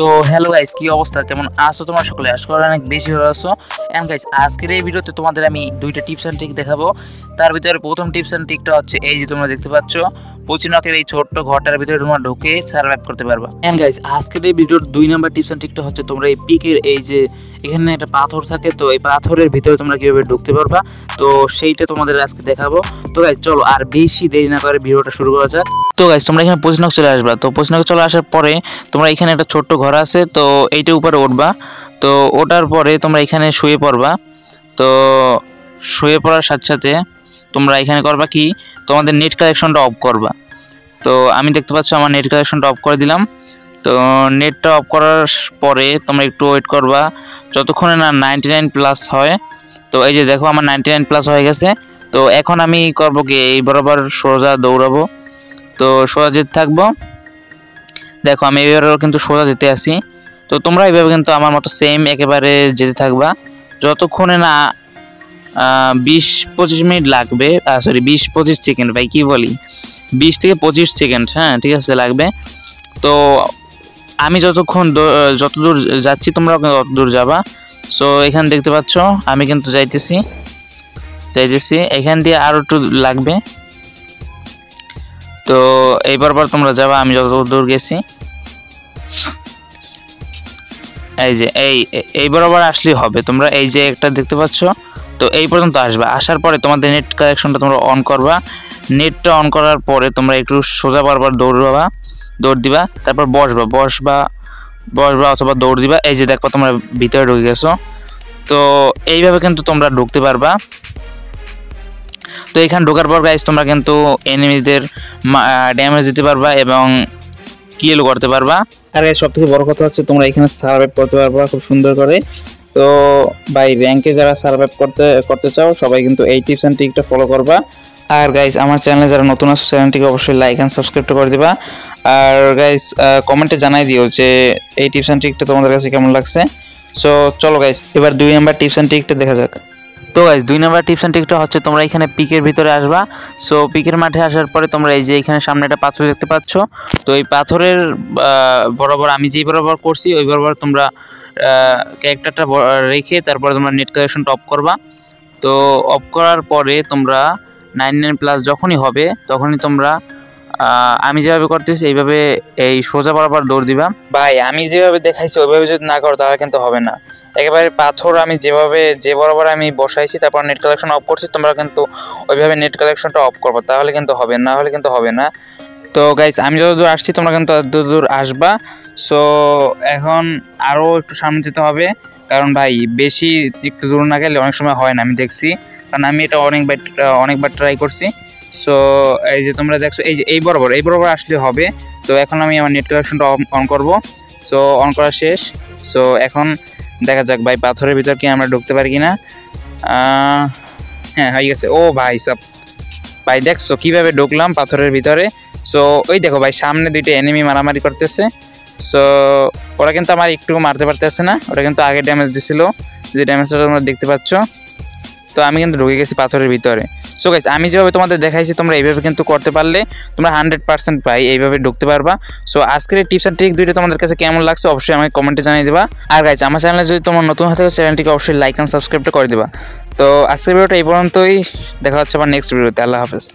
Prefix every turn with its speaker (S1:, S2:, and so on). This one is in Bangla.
S1: তো হ্যালো গাইস, কি অবস্থা, কেমন আছো তোমরা সকলে? আশা করি অনেক বেশি ভালো আছো। এন্ড গাইস, আজকের এই ভিডিওতে তোমাদের আমি দুইটা টিপস এন্ড ট্রিক দেখাবো। তার ভিতরে প্রথম টিপস এন্ড ট্রিকটা হচ্ছে এই যে তোমরা দেখতে পাচ্ছ পচিনকের এই ছোট্ট ঘরটার ভিতরে তোমরা ঢুকে সার্ভাইভ করতে পারবা। এন্ড গাইস, আজকের এই ভিডিওর 2 নাম্বার টিপস এন্ড ট্রিকটা হচ্ছে তোমরা এই পিকের এই যে এখানে একটা পাথর থাকে, তো এই পাথরের ভিতরে তোমরা কিভাবে ঢুকতে পারবা, তো সেইটা তোমাদের আজকে দেখাবো। তো গাইস চলো আর বেশি দেরি না করে ভিডিওটা শুরু করা যাক। তো গাইস, তোমরা এখানে পচিনক চলে আসবা। তো পচিনক চলে আসার পরে তোমরা এখানে একটা ছোট্ট ঘর আছে, তো এইটার উপরে উঠবা। তো ওঠার পরে তোমরা এখানে শুয়ে পড়বা। তো শুয়ে পড়ার সাথে সাথে তোমরা এখানে করবা কি, তোমাদের নেট কানেকশনটা অফ করবা। তো আমি দেখতে পাচ্ছ আমার নেট কানেকশনটা অফ করে দিলাম। তো নেটটা অফ করার পরে তোমরা একটু ওয়েট করবা যতক্ষণে না 99+ হয়। তো এই যে দেখো আমার 99+ হয়ে গেছে। তো এখন আমি করবো কি, এই বরাবর সোজা দৌড়াবো। তো সোজা যেতে থাকবো। দেখো আমি এবারও কিন্তু সোজা যেতে আসি। তো তোমরা এইভাবে কিন্তু আমার মতো সেম একেবারে যেতে থাকবা যতক্ষণে না 20-25 মিনিট লাগবে। সরি 20-25 সেকেন্ড, ভাই কি বলি, 20 থেকে 25 সেকেন্ড, হ্যাঁ ঠিক আছে লাগবে। তো আমি যতদূর যাচ্ছি তোমরাও কিন্তু ততদূর যাবা। সো এখানে দেখতে পাচ্ছ আমি কিন্তু যাইতেছি। এখান দিয়ে আরও একটু লাগবে। তো এইবার তোমরা যাবা আমি যতদূর গেছি। এই যে এই বরাবর আসলেই হবে। তোমরা এই যে একটা দেখতে পাচ্ছ, তো এই পর্যন্ত আসবা। আসার পরে তোমাদের নেট কানেকশনটা তোমরা অন করবা। নেটটা অন করার পরে তোমরা একটু সোজা বারবার দৌড় দিবা। তারপর বসবা অথবা দৌড় দিবা। এই যে দেখো তোমরা ভিতরে ঢুকে গেছো। তো এইভাবে কিন্তু তোমরা ঢুকতে পারবা। তো এখানে ঢোকার পর গাইস তোমরা কিন্তু এনিমিদের ড্যামেজ দিতে পারবা এবং কিল করতে পারবা। আর সব থেকে বড় কথা হচ্ছে তোমরা এখানে সার্ভাইভ করতে পারবা খুব সুন্দর করে। তো ভাই র্যাঙ্কে যারা সার্ভাইভ করতে চাও সবাই কিন্তু এই টিপস এন্ড ট্রিকটা ফলো করবা। আর গাইস আমার চ্যানেলে যারা নতুন আছো চ্যানেলটিকে অবশ্যই লাইক এন্ড সাবস্ক্রাইব করে দিবা। আর গাইস কমেন্টে জানাই দিও যে এই টিপস এন্ড ট্রিকটা তোমাদের কাছে কেমন লাগছে। সো চলো গাইস এবার 2 নাম্বার টিপস এন্ড ট্রিকটা দেখা যাক। তো গাইস 2 নাম্বার টিপস এন্ড ট্রিকটা হচ্ছে তোমরা এখানে পিকের ভিতরে আসবা। সো পিকের মাঠে আসার পরে তোমরা এই যে এখানে সামনে একটা পাথর দেখতে পাচ্ছ। তো এই পাথরের বরাবর আমি যেই বরাবর করছি ওই বরাবর তোমরা ক্যারেক্টারটা রেখে তারপরে তোমরা নেট কানেকশনটা অফ করবা। তো অফ করার পরে তোমরা 99+ যখনই হবে তখনই তোমরা আমি যেভাবে করতেছি এইভাবে এই সোজা বরাবর দৌড় দিবা। ভাই আমি যেভাবে দেখাইছি ওইভাবে যদি না করো তাহলে কিন্তু হবে না। একেবারে পাথর আমি যে বরাবর আমি বসাইছি তারপর নেট কালেকশন অফ করছি, তোমরা কিন্তু ওইভাবে নেট কালেকশনটা অফ করবো, তাহলে কিন্তু হবে, না হলে কিন্তু হবে না। তো গাইস আমি যতদূর আসছি তোমরা কিন্তু ততদূর আসবা। সো এখন আরও একটু সামনে যেতে হবে, কারণ ভাই বেশি একটু দূর না গেলে অনেক সময় হয় না, আমি দেখছি, কারণ আমি এটা অনেকবার ট্রাই করছি। সো এই যে তোমরা দেখছো এই যে এই বরাবর আসলে হবে। তো এখন আমি আমার নেট কানেকশনটা অন করব। সো অন করা শেষ। সো এখন দেখা যাক ভাই পাথরের ভিতর কি আমরা ঢুকতে পারি কিনা। হ্যাঁ হয়ে গেছে। ও ভাই সব ভাই দেখছো কিভাবে ঢুকলাম পাথরের ভিতরে। সো ওই দেখো ভাই সামনে 2টা এনিমি মারামারি করতেছে। সো ওরা কিন্তু আমার একটু মারতে পারতেছে না, ওরা কিন্তু আগে ড্যামেজ দিছিল, যে ড্যামেজটা তোমরা দেখতে পাচ্ছ। তো আমি কিন্তু ঢুকে গেছি পাথরের ভিতরে। সো গাইস আমি যেভাবে তোমাদের দেখাইছি তোমরা এইভাবে কিন্তু করতে পারলে তোমরা 100% ভাই এইভাবে ঢুকতে পারবা। সো আজকের এই টিপস এন্ড ট্রিক দুইটা তোমাদের কাছে কেমন লাগছে অবশ্যই আমাকে কমেন্টে জানিয়ে দেবা। আর গাইস আমার চ্যানেলে যদি তোমার নতুন হয়ে থাকে চ্যানেলটিকে অবশ্যই লাইক এন্ড সাবস্ক্রাইবটা করে দেবা। তো আজকের ভিডিওটা এই পর্যন্তই, দেখা হচ্ছে আবার নেক্সট ভিডিওতে। আল্লাহ হাফেজ।